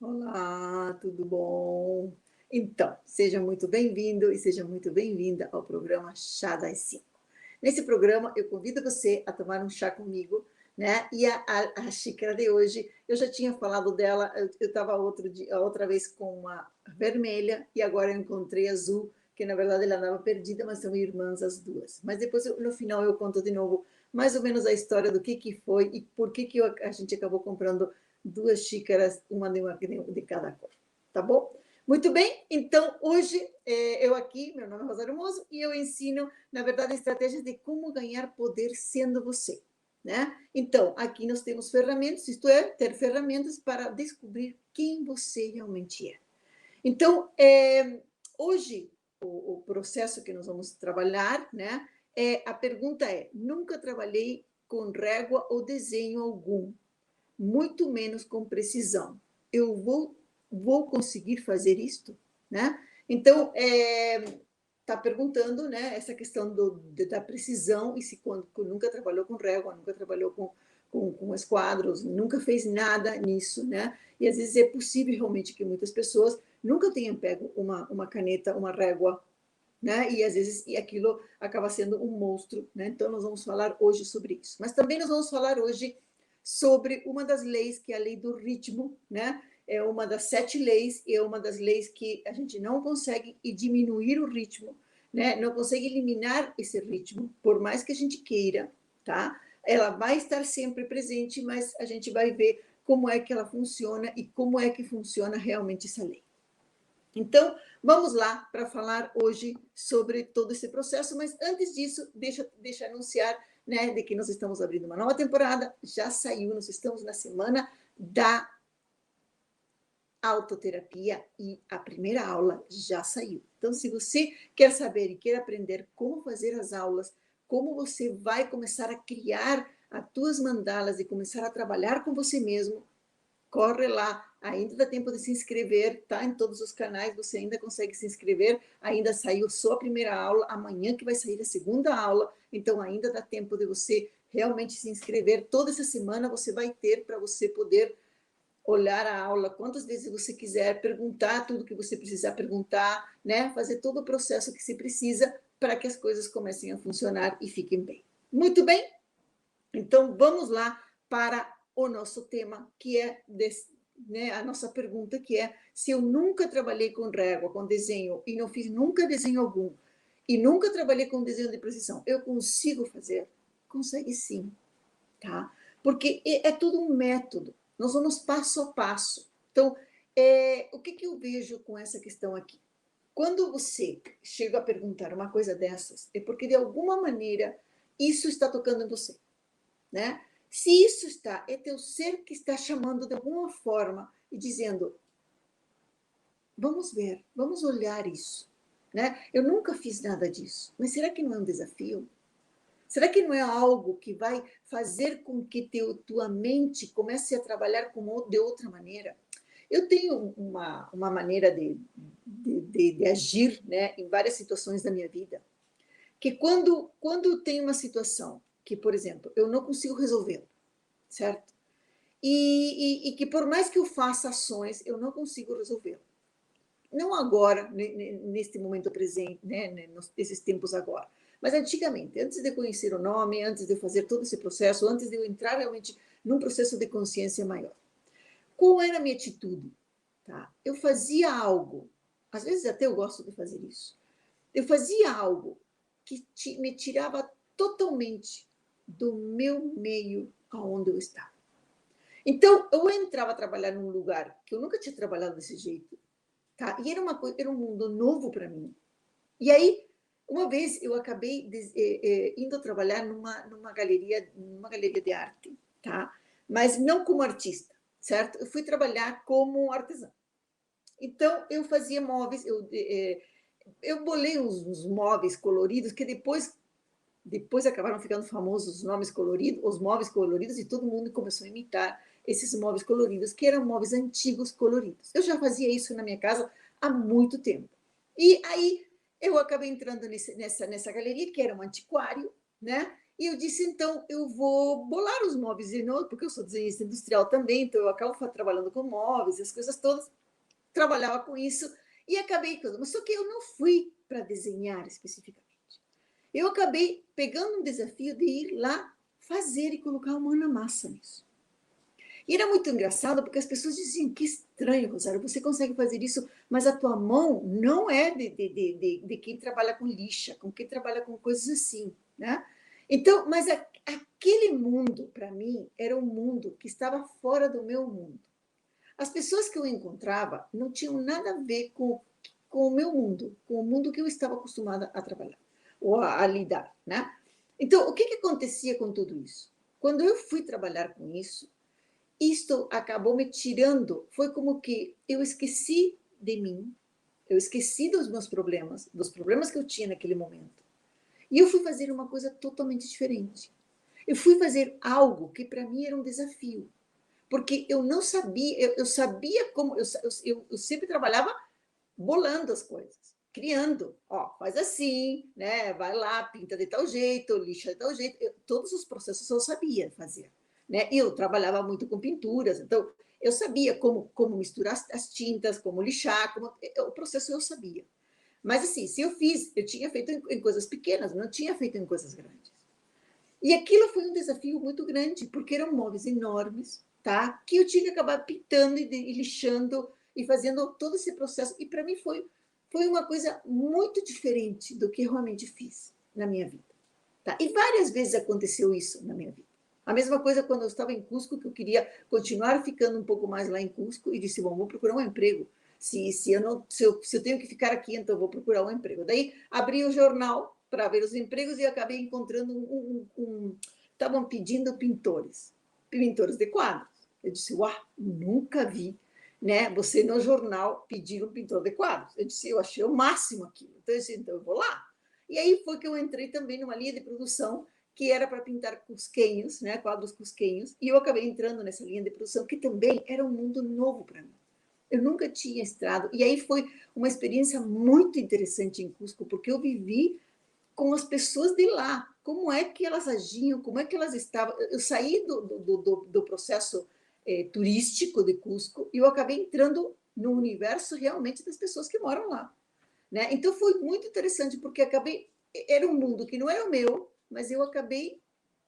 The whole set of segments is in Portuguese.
Olá, tudo bom? Então, seja muito bem-vindo e seja muito bem-vinda ao programa Chá das 5. Nesse programa, eu convido você a tomar um chá comigo, né? E a xícara de hoje, eu já tinha falado dela, eu estava outra vez com uma vermelha e agora eu encontrei azul, que na verdade ela andava perdida, mas são irmãs as duas. Mas depois, no final, eu conto de novo mais ou menos a história do que foi e por que a gente acabou comprando duas xícaras, uma de cada cor, tá bom? Muito bem, então hoje eu aqui, meu nome é Rosário Mozo, e eu ensino, na verdade, estratégias de como ganhar poder sendo você, né? Então, aqui nós temos ferramentas, isto é, ter ferramentas para descobrir quem você realmente é. Então, hoje, o processo que nós vamos trabalhar, né? A pergunta é: nunca trabalhei com régua ou desenho algum, muito menos com precisão. Eu vou conseguir fazer isto, né? Então, está perguntando, né, essa questão da precisão, e se quando nunca trabalhou com régua, nunca trabalhou com esquadros, nunca fez nada nisso, né? E às vezes é possível realmente que muitas pessoas nunca tenham pego uma caneta, uma régua, né? E às vezes aquilo acaba sendo um monstro, né? Então nós vamos falar hoje sobre isso. Mas também nós vamos falar hoje sobre uma das leis, que é a lei do ritmo, né? É uma das 7 leis, e é uma das leis que a gente não consegue diminuir o ritmo, né? Não consegue eliminar esse ritmo, por mais que a gente queira, tá? Ela vai estar sempre presente, mas a gente vai ver como é que ela funciona e como é que funciona realmente essa lei. Então, vamos lá para falar hoje sobre todo esse processo, mas antes disso, deixa anunciar, né, de que nós estamos abrindo uma nova temporada, já saiu, nós estamos na semana da autoterapia e a primeira aula já saiu. Então, se você quer saber e quer aprender como fazer as aulas, como você vai começar a criar as tuas mandalas e começar a trabalhar com você mesmo, corre lá, ainda dá tempo de se inscrever, tá? Em todos os canais você ainda consegue se inscrever, ainda saiu só a primeira aula, amanhã que vai sair a segunda aula, então ainda dá tempo de você realmente se inscrever. Toda essa semana você vai ter para você poder olhar a aula quantas vezes você quiser, perguntar tudo que você precisar perguntar, né? Fazer todo o processo que se precisa para que as coisas comecem a funcionar e fiquem bem. Muito bem? Então, vamos lá para o nosso tema, que é, né, a nossa pergunta, que é: se eu nunca trabalhei com régua, com desenho, e não fiz nunca desenho algum, e nunca trabalhei com desenho de precisão, eu consigo fazer? Consegue sim, tá? Porque é tudo um método, nós vamos passo a passo. Então, o que eu vejo com essa questão aqui? Quando você chega a perguntar uma coisa dessas, é porque, de alguma maneira, isso está tocando em você, né? Se isso está, é teu ser que está chamando de alguma forma e dizendo: vamos ver, vamos olhar isso, né? Eu nunca fiz nada disso, mas será que não é um desafio? Será que não é algo que vai fazer com que tua mente comece a trabalhar de outra maneira? Eu tenho uma maneira de agir, né, em várias situações da minha vida, que quando tem uma situação que, por exemplo, eu não consigo resolver, certo? E que por mais que eu faça ações, eu não consigo resolver. Não agora, neste momento presente, né, nesses tempos agora, mas antigamente, antes de conhecer o nome, antes de fazer todo esse processo, antes de eu entrar realmente num processo de consciência maior. Qual era a minha atitude? Tá? Eu fazia algo, às vezes até eu gosto de fazer isso, eu fazia algo que me tirava totalmente do meu meio aonde eu estava. Então, eu entrava a trabalhar num lugar que eu nunca tinha trabalhado desse jeito, tá? E era um mundo novo para mim. E aí, uma vez eu acabei indo trabalhar numa galeria de arte, tá? Mas não como artista, certo? Eu fui trabalhar como artesã. Então, eu fazia móveis, eu bolei uns móveis coloridos que depois acabaram ficando famosos os móveis coloridos, e todo mundo começou a imitar esses móveis coloridos, que eram móveis antigos coloridos. Eu já fazia isso na minha casa há muito tempo. E aí eu acabei entrando nessa galeria, que era um antiquário, né? E eu disse, então, eu vou bolar os móveis de novo, porque eu sou desenhista industrial também, então eu acabo trabalhando com móveis, as coisas todas, trabalhava com isso, e acabei, mas só que eu não fui para desenhar especificamente. Eu acabei pegando um desafio de ir lá fazer e colocar a mão na massa nisso. E era muito engraçado, porque as pessoas diziam, que estranho, Rosário, você consegue fazer isso, mas a tua mão não é de quem trabalha com lixa, com quem trabalha com coisas assim, né? Então, mas aquele mundo, para mim, era um mundo que estava fora do meu mundo. As pessoas que eu encontrava não tinham nada a ver com o meu mundo, com o mundo que eu estava acostumada a trabalhar, ou a lidar, né? Então, o que acontecia com tudo isso? Quando eu fui trabalhar com isso, isto acabou me tirando, foi como que eu esqueci de mim, eu esqueci dos problemas que eu tinha naquele momento. E eu fui fazer uma coisa totalmente diferente. Eu fui fazer algo que para mim era um desafio, porque eu não sabia, eu sabia como, eu sempre trabalhava bolando as coisas, criando, ó, faz assim, né? Vai lá, pinta de tal jeito, lixa de tal jeito, todos os processos eu sabia fazer, né? E eu trabalhava muito com pinturas, então eu sabia como misturar as tintas, como lixar, o processo eu sabia. Mas assim, se eu fiz, eu tinha feito em coisas pequenas, não tinha feito em coisas grandes. E aquilo foi um desafio muito grande, porque eram móveis enormes, tá? Que eu tinha que acabar pintando e lixando e fazendo todo esse processo. E para mim foi uma coisa muito diferente do que eu realmente fiz na minha vida. Tá? E várias vezes aconteceu isso na minha vida. A mesma coisa quando eu estava em Cusco, que eu queria continuar ficando um pouco mais lá em Cusco, e disse, bom, vou procurar um emprego. Se eu tenho que ficar aqui, então eu vou procurar um emprego. Daí abri o jornal para ver os empregos e acabei encontrando estavam pedindo pintores de quadros. Eu disse, uau, nunca vi, né? Você no jornal pedir um pintor de quadros. Eu disse, eu achei o máximo aquilo. Então eu disse, então eu vou lá. E aí foi que eu entrei também numa linha de produção que era para pintar cusquenhos, né, quadros cusquenhos, e eu acabei entrando nessa linha de produção, que também era um mundo novo para mim. Eu nunca tinha estrado, e aí foi uma experiência muito interessante em Cusco, porque eu vivi com as pessoas de lá, como é que elas agiam, como é que elas estavam. Eu saí do processo turístico de Cusco e eu acabei entrando no universo realmente das pessoas que moram lá. Né? Então foi muito interessante, porque acabei. Era um mundo que não era o meu, mas eu acabei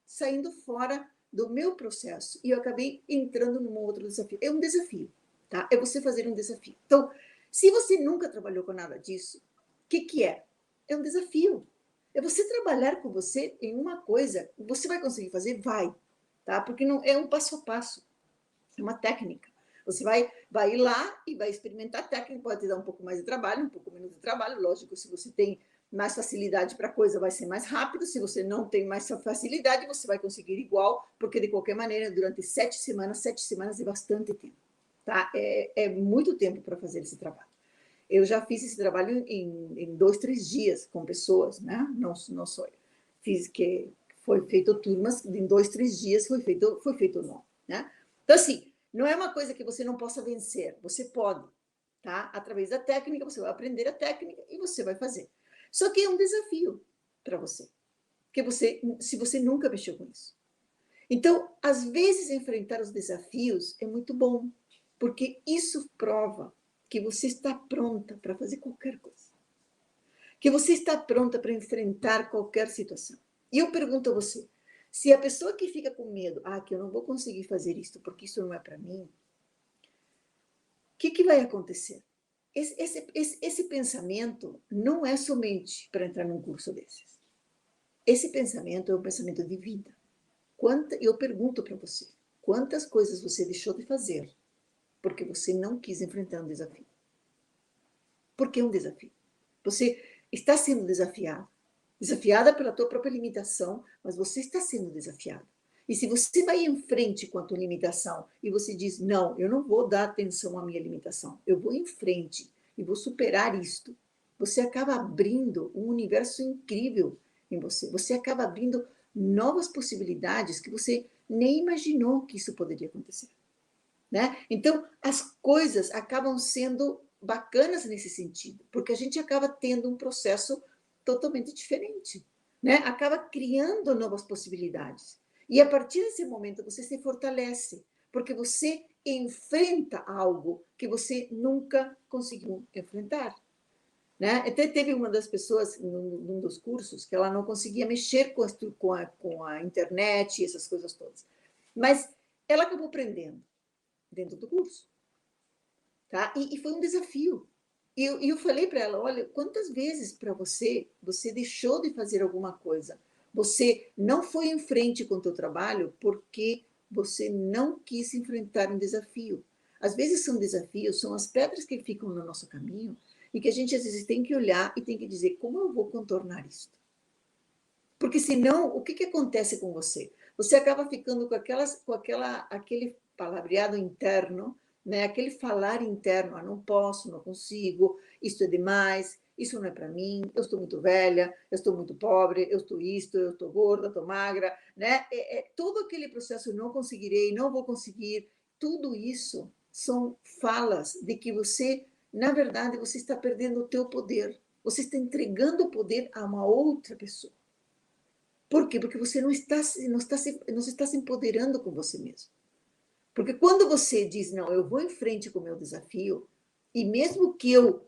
saindo fora do meu processo e eu acabei entrando num outro desafio. É um desafio, tá? É você fazer um desafio. Então, se você nunca trabalhou com nada disso, o que é? É um desafio. É você trabalhar com você em uma coisa. Você vai conseguir fazer? Vai, tá? Porque não é um passo a passo, é uma técnica. Você vai ir lá e vai experimentar a técnica, pode te dar um pouco mais de trabalho, um pouco menos de trabalho, lógico, se você tem mais facilidade para a coisa, vai ser mais rápido, se você não tem mais facilidade, você vai conseguir igual, porque de qualquer maneira, durante 7 semanas é bastante tempo, tá? É muito tempo para fazer esse trabalho. Eu já fiz esse trabalho em 2, 3 dias com pessoas, né? Não só eu. Fiz que foi feito turmas, em 2, 3 dias foi feito o nó, né? Então, assim, não é uma coisa que você não possa vencer, você pode, tá? Através da técnica, você vai aprender a técnica e você vai fazer. Só que é um desafio para você, porque se você nunca mexeu com isso. Então, às vezes, enfrentar os desafios é muito bom, porque isso prova que você está pronta para fazer qualquer coisa, que você está pronta para enfrentar qualquer situação. E eu pergunto a você, se a pessoa que fica com medo, que eu não vou conseguir fazer isso porque isso não é para mim, o que vai acontecer? Esse pensamento não é somente para entrar num curso desses. Esse pensamento é um pensamento de vida. Eu pergunto para você, quantas coisas você deixou de fazer porque você não quis enfrentar um desafio? Porque é um desafio. Você está sendo desafiada pela tua própria limitação, mas você está sendo desafiada. E se você vai em frente com a tua limitação e você diz, não, eu não vou dar atenção à minha limitação, eu vou em frente e vou superar isto, você acaba abrindo um universo incrível em você. Você acaba abrindo novas possibilidades que você nem imaginou que isso poderia acontecer. Né? Então, as coisas acabam sendo bacanas nesse sentido, porque a gente acaba tendo um processo totalmente diferente. né? Acaba criando novas possibilidades. E a partir desse momento você se fortalece, porque você enfrenta algo que você nunca conseguiu enfrentar. Né? Até teve uma das pessoas, num dos cursos, que ela não conseguia mexer com a internet e essas coisas todas. Mas ela acabou aprendendo dentro do curso. Tá? E foi um desafio. E eu falei para ela, olha, quantas vezes para você deixou de fazer alguma coisa? Você não foi em frente com o teu trabalho porque você não quis enfrentar um desafio. Às vezes são desafios, são as pedras que ficam no nosso caminho e que a gente às vezes tem que olhar e tem que dizer, como eu vou contornar isso? Porque senão, o que acontece com você? Você acaba ficando aquele palavreado interno, né? Aquele falar interno, ah, não posso, não consigo, isso é demais, isso não é para mim, eu estou muito velha, eu estou muito pobre, eu estou isto, eu estou gorda, estou magra, né? Todo aquele processo, não conseguirei, não vou conseguir, tudo isso são falas de que você, na verdade, você está perdendo o teu poder, você está entregando o poder a uma outra pessoa. Por quê? Porque você não está se empoderando com você mesmo. Porque quando você diz, não, eu vou em frente com o meu desafio, e mesmo que eu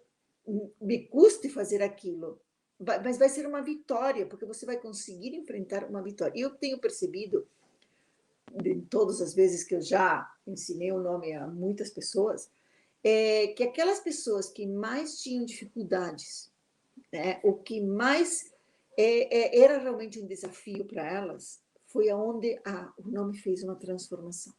me custe fazer aquilo, mas vai ser uma vitória, porque você vai conseguir enfrentar uma vitória. E eu tenho percebido, de todas as vezes que eu já ensinei o nome a muitas pessoas, que aquelas pessoas que mais tinham dificuldades, né, o que mais era realmente um desafio para elas, foi aonde o nome fez uma transformação.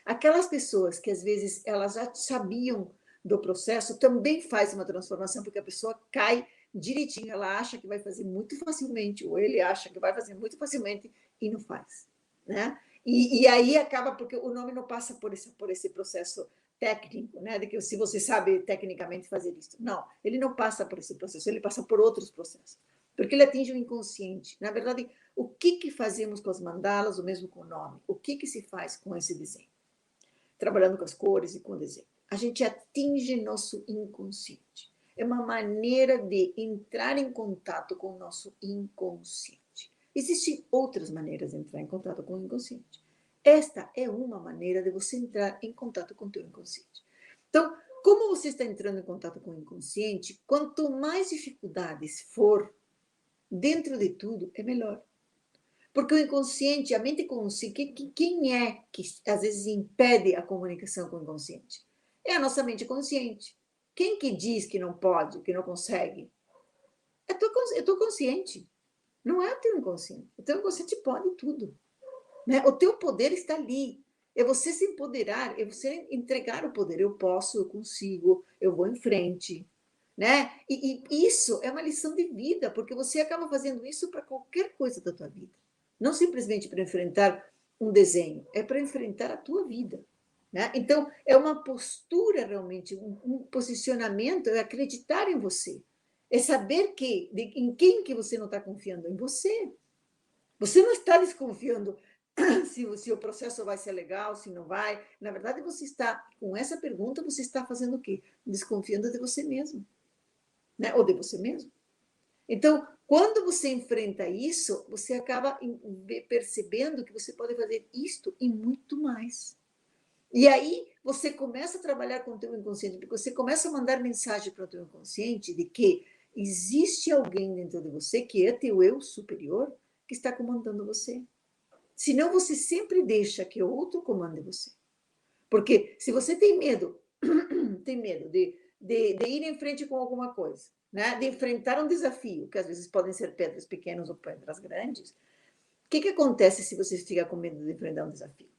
Aquelas pessoas que às vezes elas já sabiam do processo, também faz uma transformação, porque a pessoa cai direitinho, ela acha que vai fazer muito facilmente, ou ele acha que vai fazer muito facilmente, e não faz. Né? E aí acaba, porque o nome não passa por esse processo técnico, né? De que se você sabe tecnicamente fazer isso. Não, ele não passa por esse processo, ele passa por outros processos. Porque ele atinge o inconsciente. Na verdade, o que fazemos com as mandalas, o mesmo com o nome? O que se faz com esse desenho? Trabalhando com as cores e com o desenho. A gente atinge nosso inconsciente. É uma maneira de entrar em contato com o nosso inconsciente. Existem outras maneiras de entrar em contato com o inconsciente. Esta é uma maneira de você entrar em contato com o teu inconsciente. Então, como você está entrando em contato com o inconsciente, quanto mais dificuldades for, dentro de tudo, é melhor. Porque o inconsciente, a mente consciente, quem é que às vezes impede a comunicação com o inconsciente? É a nossa mente consciente. Quem que diz que não pode, que não consegue? É o teu consciente. Não é o teu inconsciente. O teu inconsciente pode tudo. Né? O teu poder está ali. É você se empoderar, é você entregar o poder. Eu posso, eu consigo, eu vou em frente. Né? E isso é uma lição de vida, porque você acaba fazendo isso para qualquer coisa da tua vida. Não simplesmente para enfrentar um desenho, é para enfrentar a tua vida. Né? Então, é uma postura realmente, um posicionamento, é acreditar em você. É saber em quem que você não está confiando? Em você. Você não está desconfiando se o processo vai ser legal, se não vai. Na verdade, você está, com essa pergunta, você está fazendo o quê? Desconfiando de você mesmo. Né? Ou de você mesmo. Então, quando você enfrenta isso, você acaba percebendo que você pode fazer isto e muito mais. E aí você começa a trabalhar com o teu inconsciente, porque você começa a mandar mensagem para o teu inconsciente de que existe alguém dentro de você que é teu eu superior que está comandando você. Senão você sempre deixa que o outro comande você. Porque se você tem medo, de ir em frente com alguma coisa, né? De enfrentar um desafio, que às vezes podem ser pedras pequenas ou pedras grandes, o que acontece se você fica com medo de enfrentar um desafio?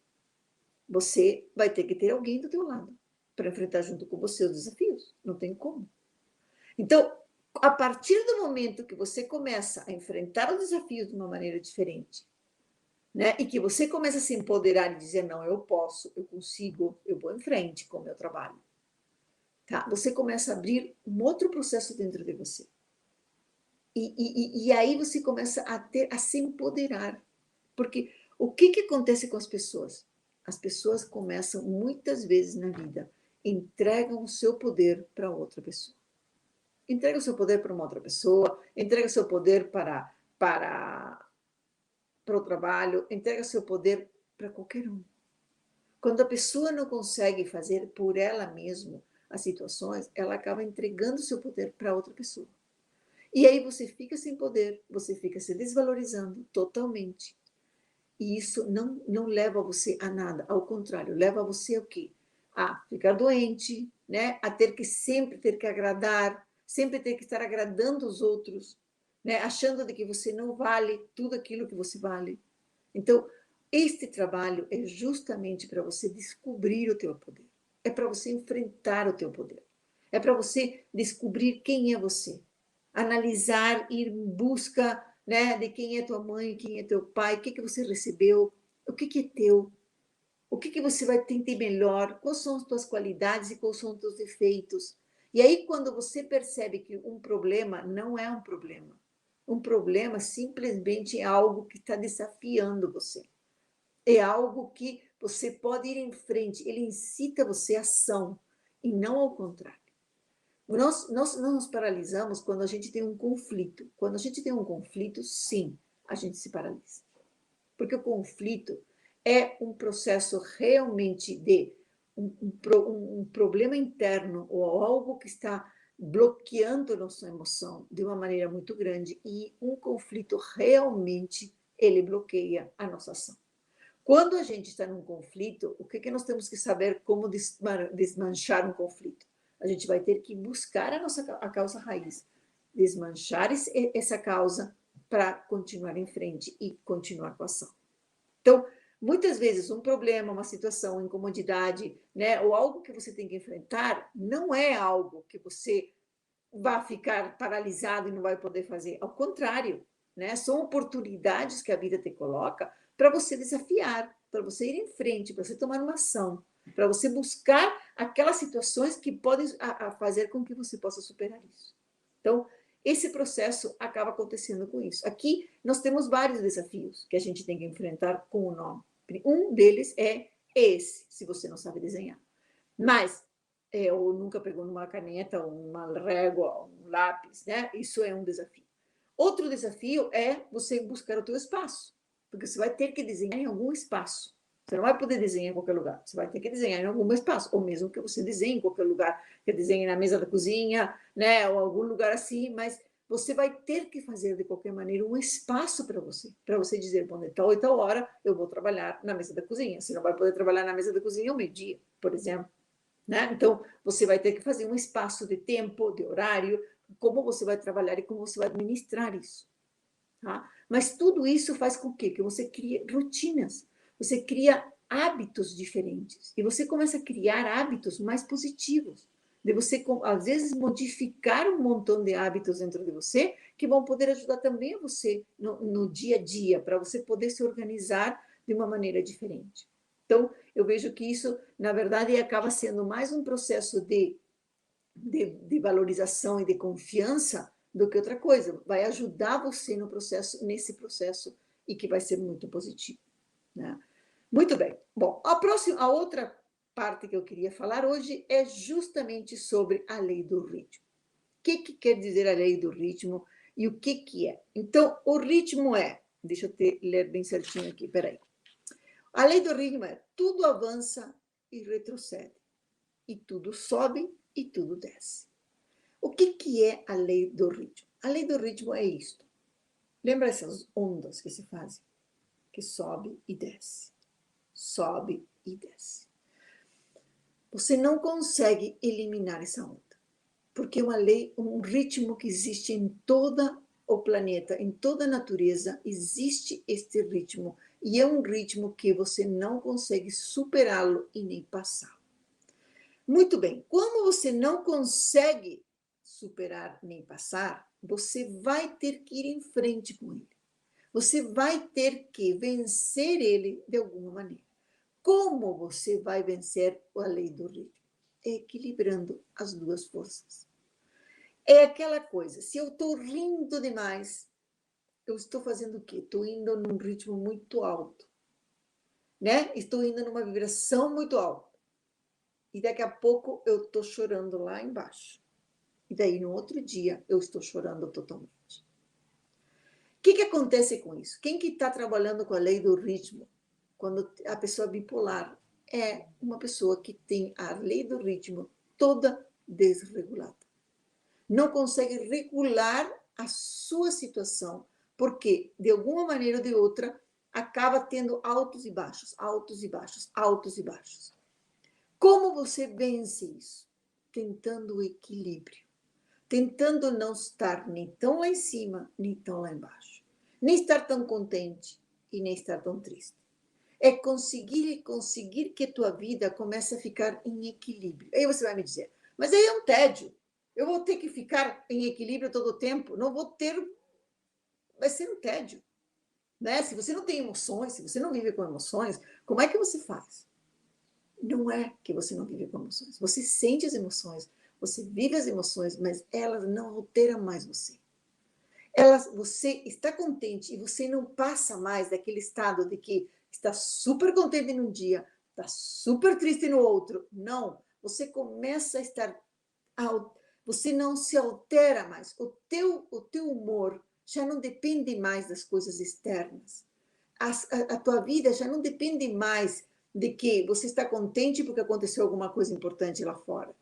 Você vai ter que ter alguém do teu lado para enfrentar junto com você os desafios. Não tem como. Então, a partir do momento que você começa a enfrentar os desafios de uma maneira diferente, né? E que você começa a se empoderar e dizer, não, eu posso, eu consigo, eu vou em frente com o meu trabalho. Tá? Você começa a abrir um outro processo dentro de você. E aí você começa a se empoderar. Porque o que acontece com as pessoas? As pessoas começam, muitas vezes na vida, entregam o seu poder para outra pessoa. Entrega o seu poder para uma outra pessoa, entrega o seu poder para para, para o trabalho, entrega seu poder para qualquer um. Quando a pessoa não consegue fazer por ela mesma as situações, ela acaba entregando seu poder para outra pessoa. E aí você fica sem poder, você fica se desvalorizando totalmente. E isso não leva você a nada, ao contrário, leva você ao quê? A ficar doente, né? A ter que sempre ter que agradar, sempre ter que estar agradando os outros, né? Achando de que você não vale tudo aquilo que você vale. Então, este trabalho é justamente para você descobrir o teu poder. É para você enfrentar o teu poder. É para você descobrir quem é você. Analisar, ir em busca, né, de quem é tua mãe, quem é teu pai, o que você recebeu, o que é teu, o que você vai ter melhor, quais são as tuas qualidades e quais são os teus defeitos. E aí, quando você percebe que um problema não é um problema simplesmente é algo que está desafiando você. É algo que você pode ir em frente, ele incita você à ação, e não ao contrário. Nós nos paralisamos quando a gente tem um conflito. Quando a gente tem um conflito, sim, a gente se paralisa. Porque o conflito é um processo realmente de um problema interno ou algo que está bloqueando nossa emoção de uma maneira muito grande, e um conflito realmente ele bloqueia a nossa ação. Quando a gente está num conflito, o que nós temos que saber como desmanchar um conflito? A gente vai ter que buscar a causa raiz, desmanchar essa causa para continuar em frente e continuar com a ação. Então, muitas vezes, um problema, uma situação, uma incomodidade, né, ou algo que você tem que enfrentar, não é algo que você vai ficar paralisado e não vai poder fazer. Ao contrário, né, são oportunidades que a vida te coloca para você desafiar, para você ir em frente, para você tomar uma ação, para você buscar aquelas situações que podem fazer com que você possa superar isso. Então, esse processo acaba acontecendo com isso. Aqui, nós temos vários desafios que a gente tem que enfrentar com o nome. Um deles é esse, se você não sabe desenhar. Mas, ou nunca pegou numa caneta, uma régua, um lápis, né? Isso é um desafio. Outro desafio é você buscar o teu espaço, porque você vai ter que desenhar em algum espaço. Você não vai poder desenhar em qualquer lugar, você vai ter que desenhar em algum espaço, ou mesmo que você desenhe em qualquer lugar, que desenhe na mesa da cozinha, né, ou algum lugar assim, mas você vai ter que fazer, de qualquer maneira, um espaço para você dizer, bom, de tal e tal hora eu vou trabalhar na mesa da cozinha. Você não vai poder trabalhar na mesa da cozinha ao meio-dia, por exemplo. Né? Então, você vai ter que fazer um espaço de tempo, de horário, como você vai trabalhar e como você vai administrar isso. Tá? Mas tudo isso faz com que você crie rotinas, você cria hábitos diferentes, e você começa a criar hábitos mais positivos, de você, às vezes, modificar um montão de hábitos dentro de você, que vão poder ajudar também você no dia a dia, para você poder se organizar de uma maneira diferente. Então, eu vejo que isso, na verdade, acaba sendo mais um processo de valorização e de confiança do que outra coisa. Vai ajudar você no processo, nesse processo, e que vai ser muito positivo. Né? Muito bem. Bom, a outra parte que eu queria falar hoje é justamente sobre a lei do ritmo. O que quer dizer a lei do ritmo e o que é? Então, o ritmo é... Deixa eu ler bem certinho aqui, peraí. A lei do ritmo é: tudo avança e retrocede, e tudo sobe e tudo desce. O que é a lei do ritmo? A lei do ritmo é isto. Lembra essas ondas que se fazem? Que sobe e desce, sobe e desce. Você não consegue eliminar essa onda, porque é uma lei, um ritmo que existe em todo o planeta, em toda a natureza, existe este ritmo, e é um ritmo que você não consegue superá-lo e nem passá-lo. Muito bem, como você não consegue superar nem passar, você vai ter que ir em frente com ele. Você vai ter que vencer ele de alguma maneira. Como você vai vencer a lei do ritmo? Equilibrando as duas forças. É aquela coisa, se eu estou rindo demais, eu estou fazendo o quê? Estou indo num ritmo muito alto, né? Estou indo numa vibração muito alta. E daqui a pouco eu estou chorando lá embaixo. E daí, no outro dia, eu estou chorando totalmente. que acontece com isso? Quem que está trabalhando com a lei do ritmo? Quando a pessoa bipolar é uma pessoa que tem a lei do ritmo toda desregulada. Não consegue regular a sua situação, porque, de alguma maneira ou de outra, acaba tendo altos e baixos, altos e baixos, altos e baixos. Como você vence isso? Tentando o equilíbrio. Tentando não estar nem tão lá em cima, nem tão lá embaixo. Nem estar tão contente e nem estar tão triste. É conseguir que tua vida comece a ficar em equilíbrio. Aí você vai me dizer, mas aí é um tédio. Eu vou ter que ficar em equilíbrio todo o tempo. Não vou ter... Vai ser um tédio. Né? Se você não tem emoções, se você não vive com emoções, como é que você faz? Não é que você não vive com emoções. Você sente as emoções, você vive as emoções, mas elas não alteram mais você. Você está contente e você não passa mais daquele estado de que está super contente num dia, está super triste no outro. Não, você começa a estar... Você não se altera mais. O teu humor já não depende mais das coisas externas. A tua vida já não depende mais de que você está contente porque aconteceu alguma coisa importante lá fora.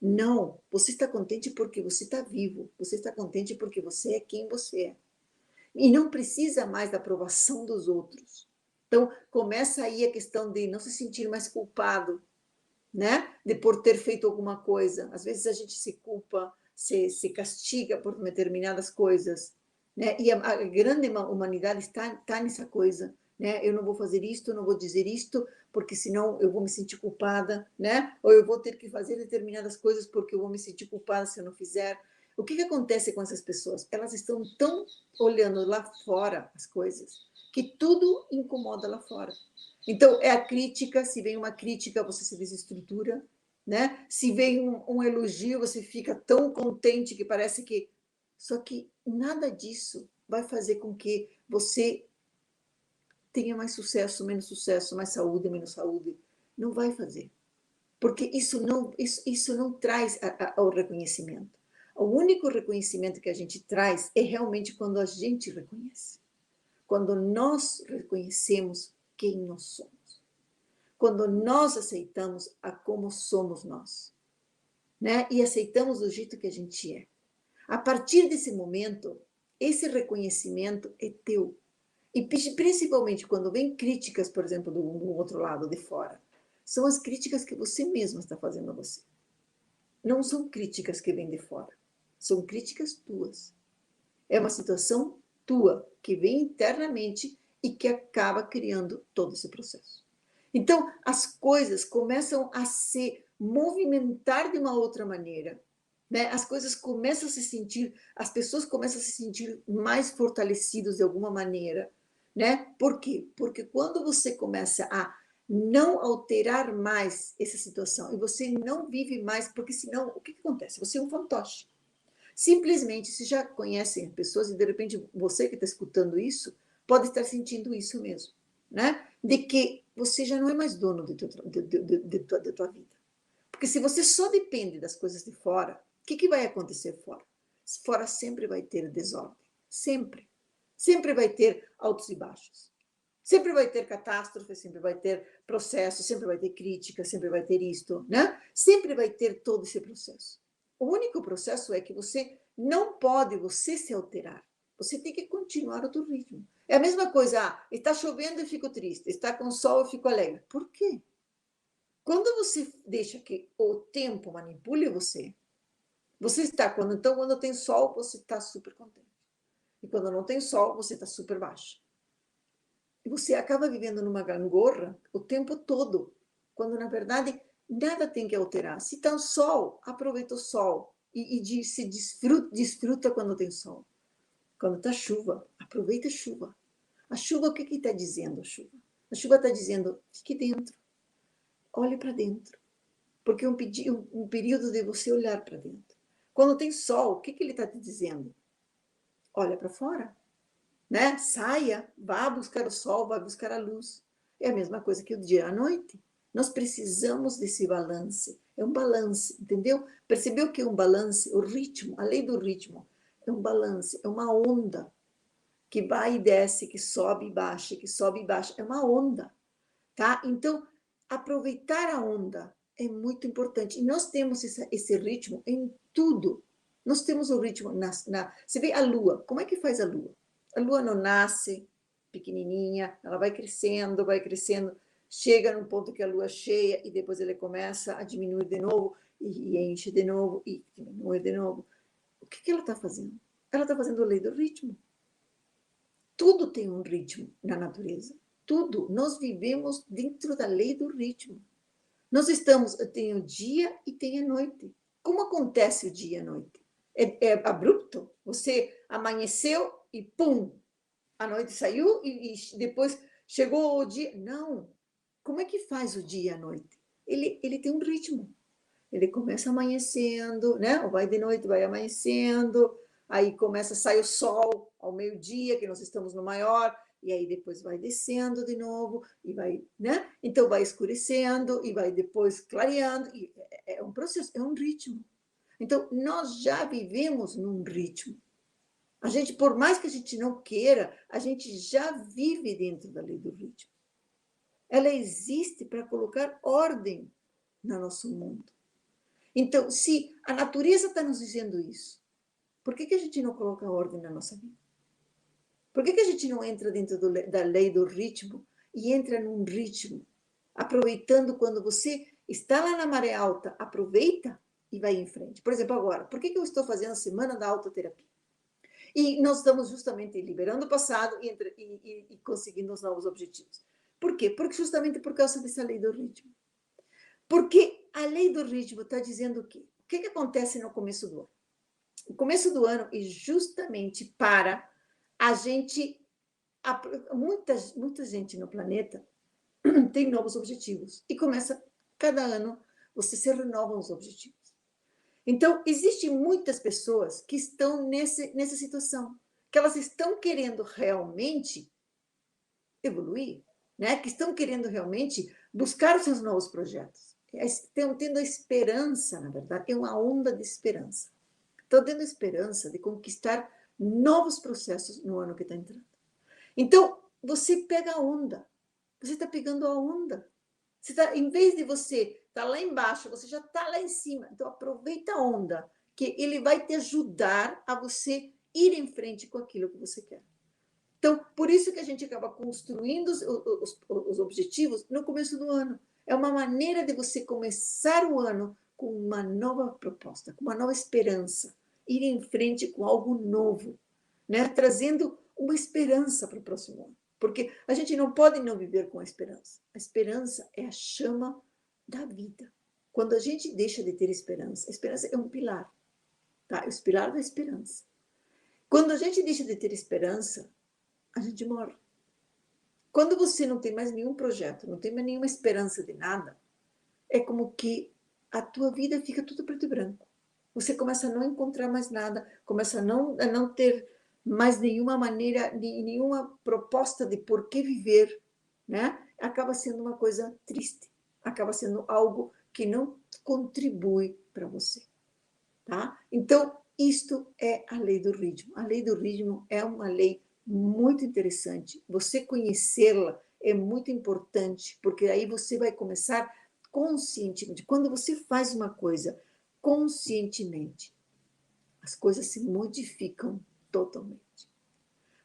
Não, você está contente porque você está vivo. Você está contente porque você é quem você é. E não precisa mais da aprovação dos outros. Então, começa aí a questão de não se sentir mais culpado, né? De por ter feito alguma coisa. Às vezes a gente se culpa, se castiga por determinadas coisas, né? E a grande humanidade está nessa coisa, né? Eu não vou fazer isto, não vou dizer isto, porque senão eu vou me sentir culpada, né? Ou eu vou ter que fazer determinadas coisas porque eu vou me sentir culpada se eu não fizer. O que acontece com essas pessoas? Elas estão tão olhando lá fora as coisas que tudo incomoda lá fora. Então, é a crítica, se vem uma crítica, você se desestrutura, né? Se vem um elogio, você fica tão contente que parece que... Só que nada disso vai fazer com que você tenha mais sucesso, mais saúde, menos saúde. Não vai fazer. Porque isso não traz o reconhecimento. O único reconhecimento que a gente traz é realmente quando a gente reconhece. Quando nós reconhecemos quem nós somos. Quando nós aceitamos a como somos nós, né? E aceitamos do jeito que a gente é. A partir desse momento, esse reconhecimento é teu. E principalmente quando vem críticas, por exemplo, do outro lado, de fora, são as críticas que você mesmo está fazendo a você. Não são críticas que vêm de fora, são críticas tuas. É uma situação tua, que vem internamente e que acaba criando todo esse processo. Então, as coisas começam a se movimentar de uma outra maneira, né? As coisas começam a se sentir, as pessoas começam a se sentir mais fortalecidas de alguma maneira, né? Por quê? Porque quando você começa a não alterar mais essa situação e você não vive mais, porque senão, o que acontece? Você é um fantoche. Simplesmente, se já conhecem pessoas e de repente você que está escutando isso, pode estar sentindo isso mesmo, né? De que você já não é mais dono de tua vida. Porque se você só depende das coisas de fora, o que vai acontecer fora? Fora sempre vai ter desordem. Sempre. Sempre vai ter altos e baixos. Sempre vai ter catástrofe, sempre vai ter processo, sempre vai ter crítica, sempre vai ter isto, né? Sempre vai ter todo esse processo. O único processo é que você não pode você se alterar. Você tem que continuar o teu ritmo. É a mesma coisa, está chovendo e fico triste, está com sol e fico alegre. Por quê? Quando você deixa que o tempo manipule você, você está, quando tem sol, você está super contente. E quando não tem sol, você está super baixo. E você acaba vivendo numa gangorra o tempo todo, quando na verdade nada tem que alterar. Se está o sol, aproveita o sol e se desfruta quando tem sol. Quando está chuva, aproveita a chuva. A chuva, o que está dizendo a chuva? A chuva está dizendo, fique dentro, olhe para dentro. Porque é um período de você olhar para dentro. Quando tem sol, o que ele está te dizendo? Olha para fora. Né? Saia, vá buscar o sol, vá buscar a luz. É a mesma coisa que o dia e a noite. Nós precisamos desse balance. É um balance, entendeu? Percebeu que é um balance? O ritmo, a lei do ritmo, é um balance, é uma onda. que vai e desce, que sobe e baixa, que sobe e baixa. É uma onda, tá? Então, aproveitar a onda é muito importante. E nós temos esse ritmo em tudo. Nós temos o ritmo você vê a lua. Como é que faz a lua? A lua não nasce pequenininha, ela vai crescendo, chega num ponto que a lua é cheia e depois ela começa a diminuir de novo e enche de novo e diminui de novo. O que ela está fazendo? Ela está fazendo a lei do ritmo. Tudo tem um ritmo na natureza. Tudo. Nós vivemos dentro da lei do ritmo. Nós estamos, tem o dia e tem a noite. Como acontece o dia e a noite? É abrupto? Você amanheceu e pum, a noite saiu e depois chegou o dia. Não. Como é que faz o dia e a noite? Ele tem um ritmo. Ele começa amanhecendo, né? Ou vai de noite, vai amanhecendo, aí começa, sai o sol ao meio-dia, que nós estamos no maior, e aí depois vai descendo de novo, e vai, né? Então vai escurecendo, e vai depois clareando, e é um processo, é um ritmo. Então, nós já vivemos num ritmo. A gente, por mais que a gente não queira, a gente já vive dentro da lei do ritmo. Ela existe para colocar ordem no nosso mundo. Então, se a natureza está nos dizendo isso, por que a gente não coloca ordem na nossa vida? Por que a gente não entra dentro da lei do ritmo e entra num ritmo, aproveitando quando você está lá na maré alta, aproveita e vai em frente. Por exemplo, agora, por que eu estou fazendo a semana da autoterapia? E nós estamos justamente liberando o passado e conseguindo os novos objetivos. Por quê? Porque justamente por causa dessa lei do ritmo. Porque a lei do ritmo está dizendo o quê? O que acontece no começo do ano? O começo do ano é justamente para a gente... Muita gente no planeta tem novos objetivos. E começa, cada ano, você se renova os objetivos. Então, existem muitas pessoas que estão nessa situação, que elas estão querendo realmente evoluir, né? Que estão querendo realmente buscar os seus novos projetos. Estão tendo a esperança, na verdade, é uma onda de esperança. Estão tendo a esperança de conquistar novos processos no ano que está entrando. Então, você pega a onda. Você está pegando a onda. Em vez de você estar lá embaixo, você já está lá em cima. Então, aproveita a onda, que ele vai te ajudar a você ir em frente com aquilo que você quer. Então, por isso que a gente acaba construindo os objetivos no começo do ano. É uma maneira de você começar o ano com uma nova proposta, com uma nova esperança, ir em frente com algo novo, né? Trazendo uma esperança para o próximo ano. Porque a gente não pode não viver com a esperança. A esperança é a chama da vida. Quando a gente deixa de ter esperança, a esperança é um pilar, tá? É o pilar da esperança. Quando a gente deixa de ter esperança, a gente morre. Quando você não tem mais nenhum projeto, não tem mais nenhuma esperança de nada, é como que a tua vida fica tudo preto e branco. Você começa a não encontrar mais nada, começa a não ter mais nenhuma maneira, nenhuma proposta de por que viver, né? Acaba sendo uma coisa triste, acaba sendo algo que não contribui para você, tá? Então, isto é a lei do ritmo. A lei do ritmo é uma lei muito interessante. Você conhecê-la é muito importante, porque aí você vai começar conscientemente. Quando você faz uma coisa conscientemente, as coisas se modificam totalmente.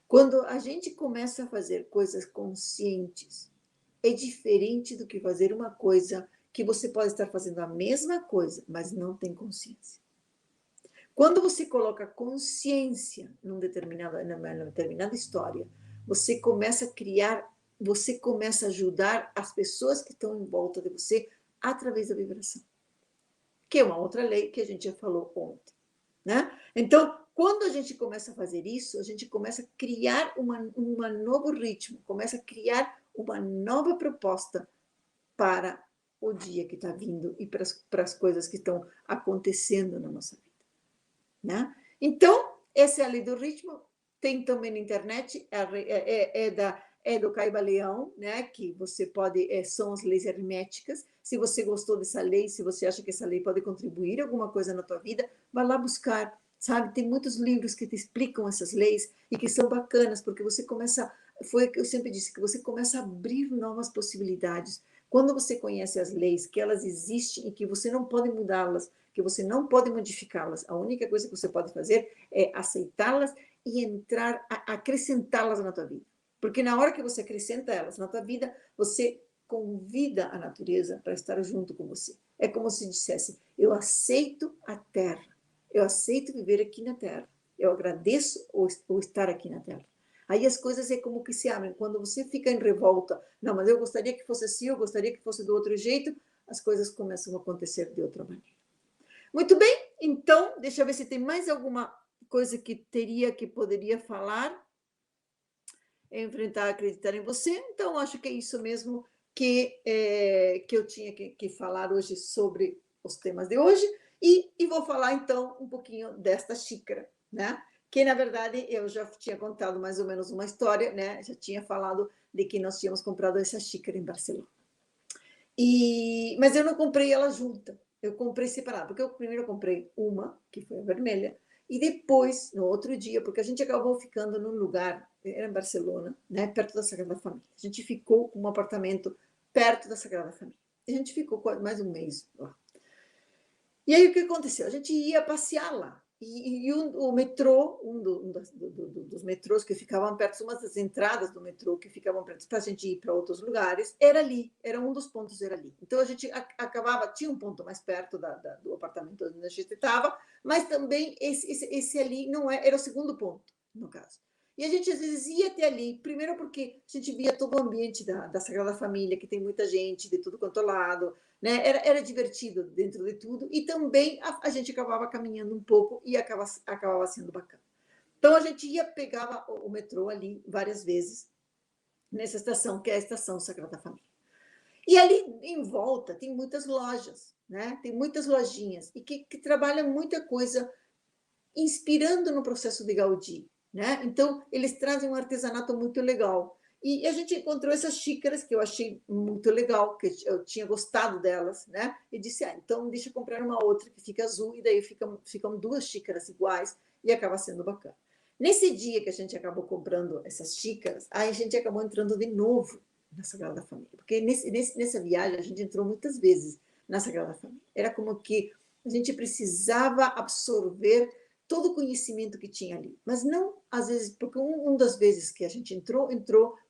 Quando a gente começa a fazer coisas conscientes, é diferente do que fazer uma coisa que você pode estar fazendo a mesma coisa, mas não tem consciência. Quando você coloca consciência numa determinada história, você começa a criar, você começa a ajudar as pessoas que estão em volta de você através da vibração. Que é uma outra lei que a gente já falou ontem, né? Então, quando a gente começa a fazer isso, a gente começa a criar um novo ritmo, começa a criar uma nova proposta para o dia que está vindo e para as coisas que estão acontecendo na nossa vida. Né? Então, essa é a lei do ritmo. Tem também na internet, é do Caiba Leão, né? Que você pode, são as leis herméticas. Se você gostou dessa lei, se você acha que essa lei pode contribuir alguma coisa na tua vida, vai lá buscar. sabe? Tem muitos livros que te explicam essas leis e que são bacanas, porque você começa, foi o que eu sempre disse, que você começa a abrir novas possibilidades. Quando você conhece as leis, que elas existem e que você não pode mudá-las, que você não pode modificá-las, a única coisa que você pode fazer é aceitá-las e entrar, acrescentá-las na tua vida. Porque na hora que você acrescenta elas na tua vida, você convida a natureza para estar junto com você. É como se dissesse, eu aceito a terra, eu aceito viver aqui na terra, eu agradeço o estar aqui na terra. Aí as coisas é como que se abrem. Quando você fica em revolta, não, mas eu gostaria que fosse assim, eu gostaria que fosse do outro jeito, as coisas começam a acontecer de outra maneira. Muito bem, então, deixa eu ver se tem mais alguma coisa que poderia falar. Enfrentar, acreditar em você. Então, acho que é isso mesmo que eu tinha que falar hoje sobre os temas de hoje. E vou falar, então, um pouquinho desta xícara, né? Que, na verdade, eu já tinha contado mais ou menos uma história, né? Já tinha falado de que nós tínhamos comprado essa xícara em Barcelona. Mas eu não comprei ela junta, eu comprei separada, porque eu primeiro comprei uma, que foi a vermelha, e depois, no outro dia, porque a gente acabou ficando num lugar, era em Barcelona, né, perto da Sagrada Família. A gente ficou com um apartamento perto da Sagrada Família. A gente ficou quase mais um mês lá. E aí o que aconteceu? A gente ia passear lá. O metrô, dos metrôs que ficavam perto, uma das entradas do metrô que ficavam perto para a gente ir para outros lugares, era ali, era um dos pontos, era ali. Então a gente acabava, tinha um ponto mais perto do apartamento onde a gente estava, mas também esse ali não era o segundo ponto, no caso. E a gente às vezes ia até ali, primeiro porque a gente via todo o ambiente da Sagrada Família, que tem muita gente de tudo quanto é lado, né? Era divertido dentro de tudo, e também a gente acabava caminhando um pouco e acabava sendo bacana. Então a gente pegava o metrô ali várias vezes, nessa estação, que é a Estação Sagrada Família. E ali em volta tem muitas lojas, né? Tem muitas lojinhas, e que trabalham muita coisa inspirando no processo de Gaudí, né? Então, eles trazem um artesanato muito legal. E a gente encontrou essas xícaras que eu achei muito legal, que eu tinha gostado delas, né? E disse, então deixa eu comprar uma outra que fica azul, e daí ficam duas xícaras iguais e acaba sendo bacana. Nesse dia que a gente acabou comprando essas xícaras, aí a gente acabou entrando de novo na Sagrada Família, porque nessa viagem a gente entrou muitas vezes na Sagrada Família. Era como que a gente precisava absorver todo o conhecimento que tinha ali. Mas não, às vezes, porque uma das vezes que a gente entrou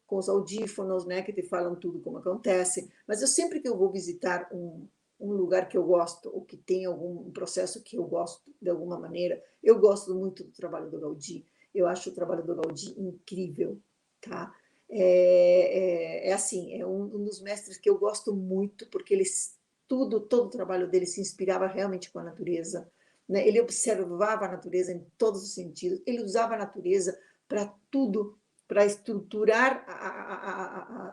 com os audífonos, né, que te falam tudo como acontece, mas eu sempre que eu vou visitar um lugar que eu gosto, ou que tem algum processo que eu gosto de alguma maneira, eu gosto muito do trabalho do Gaudí, eu acho o trabalho do Gaudí incrível, tá? Assim, é um dos mestres que eu gosto muito, porque todo o trabalho dele se inspirava realmente com a natureza, né? Ele observava a natureza em todos os sentidos, ele usava a natureza para tudo, para estruturar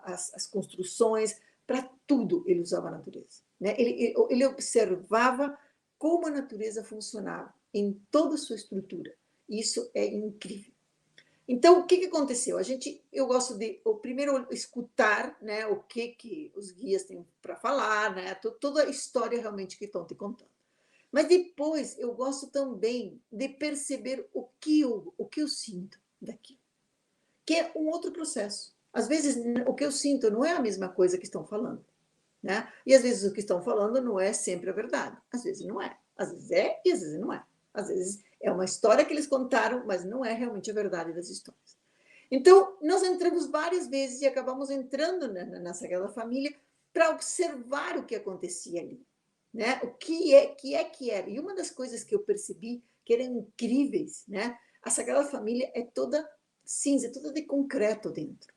as construções, para tudo ele usava a natureza, né? Ele observava como a natureza funcionava em toda a sua estrutura. Isso é incrível. Então, o que aconteceu? Eu gosto de, primeiro, escutar, né, o que os guias têm para falar, né, toda a história realmente que estão te contando. Mas depois eu gosto também de perceber o que eu sinto daquilo, que é um outro processo. Às vezes o que eu sinto não é a mesma coisa que estão falando, né? E às vezes o que estão falando não é sempre a verdade. Às vezes não é. Às vezes é e às vezes não é. Às vezes é uma história que eles contaram, mas não é realmente a verdade das histórias. Então, nós entramos várias vezes e acabamos entrando na Sagrada Família para observar o que acontecia ali, né? O que era. E uma das coisas que eu percebi que eram incríveis, né? A Sagrada Família é toda cinza, toda de concreto dentro.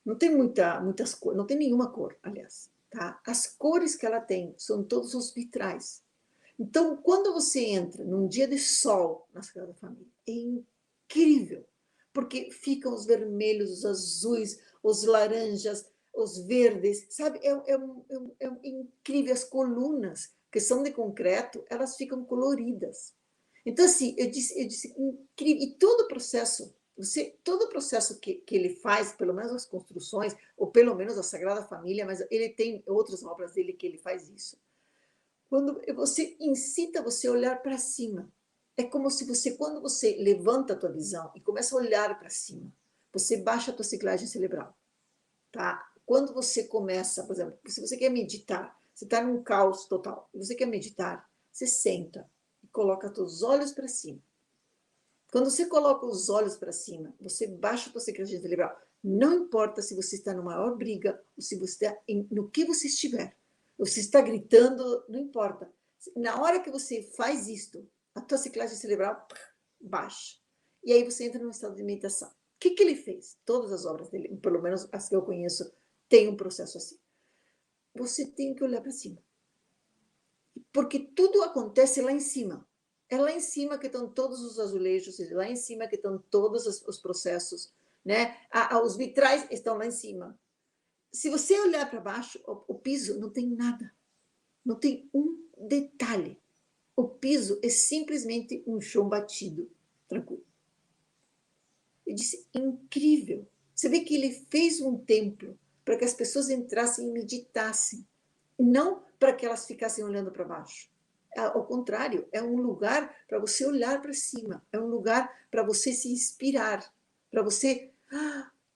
Não tem muitas cores, não tem nenhuma cor, aliás, tá? As cores que ela tem são todos os vitrais. Então, quando você entra num dia de sol na Sagrada Família, é incrível, porque ficam os vermelhos, os azuis, os laranjas, os verdes, sabe? É incrível. As colunas, que são de concreto, elas ficam coloridas. Então, assim, eu disse incrível. E todo o processo que ele faz, pelo menos as construções, ou pelo menos a Sagrada Família, mas ele tem outras obras dele que ele faz isso. Quando você incita você a olhar para cima, É como se você, quando você levanta a tua visão e começa a olhar para cima, você baixa a tua ciclagem cerebral, tá? Quando você começa, por exemplo, se você quer meditar, você está num caos total, e você quer meditar, você senta e coloca os olhos para cima. Quando você coloca os olhos para cima, você baixa a tua ciclagem cerebral. Não importa se você está numa maior briga ou se você está no que você estiver. Você está gritando, não importa. Na hora que você faz isto, a tua ciclagem cerebral baixa. E aí você entra num estado de meditação. O que ele fez? Todas as obras dele, pelo menos as que eu conheço, têm um processo assim. Você tem que olhar para cima. Porque tudo acontece lá em cima. É lá em cima que estão todos os azulejos, é lá em cima que estão todos os processos, né? Os vitrais estão lá em cima. Se você olhar para baixo, o piso não tem nada, não tem um detalhe. O piso é simplesmente um chão batido, tranquilo. Eu disse, incrível. Você vê que ele fez um templo para que as pessoas entrassem e meditassem, não para que elas ficassem olhando para baixo. Ao contrário, é um lugar para você olhar para cima, é um lugar para você se inspirar, para você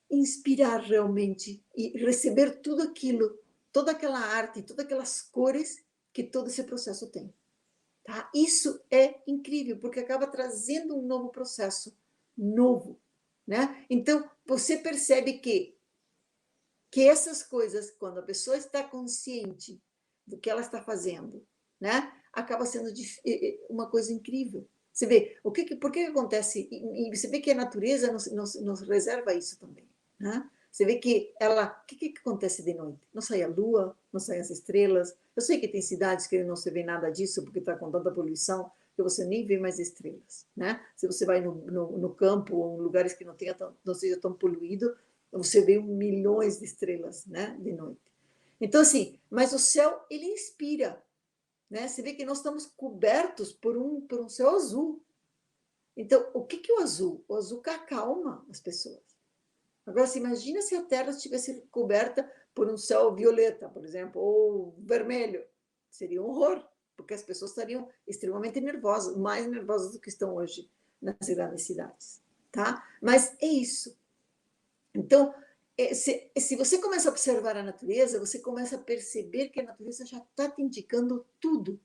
inspirar realmente e receber tudo aquilo, toda aquela arte, todas aquelas cores que todo esse processo tem. Tá? Isso é incrível, porque acaba trazendo um novo processo, novo. Né? Então, você percebe que essas coisas, quando a pessoa está consciente do que ela está fazendo, né, acaba sendo uma coisa incrível. Você vê, por que acontece? E você vê que a natureza nos reserva isso também. Né? Você vê que o que acontece de noite? Não sai a lua, não saem as estrelas. Eu sei que tem cidades que não se vê nada disso, porque está com tanta poluição, que você nem vê mais estrelas. Né? Se você vai no campo, ou em lugares que não seja tão poluído, você vê milhões de estrelas, né, de noite. Então, assim, mas o céu, ele inspira. Né? Você vê que nós estamos cobertos por um céu azul. Então, o que é o azul? O azul acalma as pessoas. Agora, se imagina se a Terra estivesse coberta por um céu violeta, por exemplo, ou vermelho. Seria um horror, porque as pessoas estariam extremamente nervosas, mais nervosas do que estão hoje nas grandes cidades. Tá? Mas é isso. Então, se você começa a observar a natureza, você começa a perceber que a natureza já está te indicando tudo.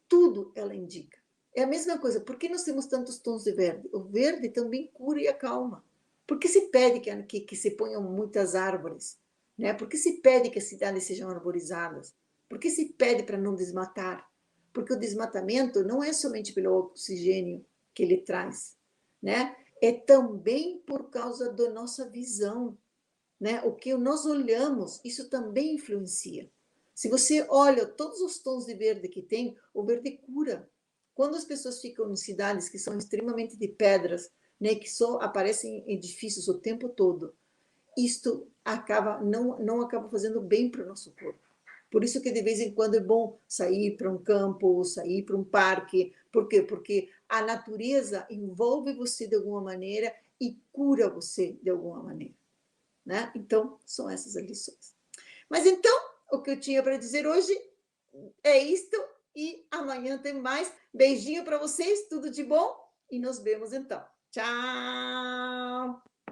Tudo ela indica. É a mesma coisa. Por que nós temos tantos tons de verde? O verde também cura e acalma. Por que se pede que se ponham muitas árvores? Né? Por que se pede que as cidades sejam arborizadas? Por que se pede para não desmatar? Porque o desmatamento não é somente pelo oxigênio que ele traz, né? É também por causa da nossa visão, né? O que nós olhamos, isso também influencia. Se você olha todos os tons de verde que tem, o verde cura. Quando as pessoas ficam em cidades que são extremamente de pedras, né, que só aparecem edifícios o tempo todo, isto não acaba fazendo bem para o nosso corpo. Por isso que de vez em quando é bom sair para um campo, sair para um parque. Por quê? Porque a natureza envolve você de alguma maneira e cura você de alguma maneira. Né? Então, são essas as lições. Mas então, o que eu tinha para dizer hoje é isto e amanhã tem mais. Beijinho para vocês, tudo de bom e nos vemos então. Tchau!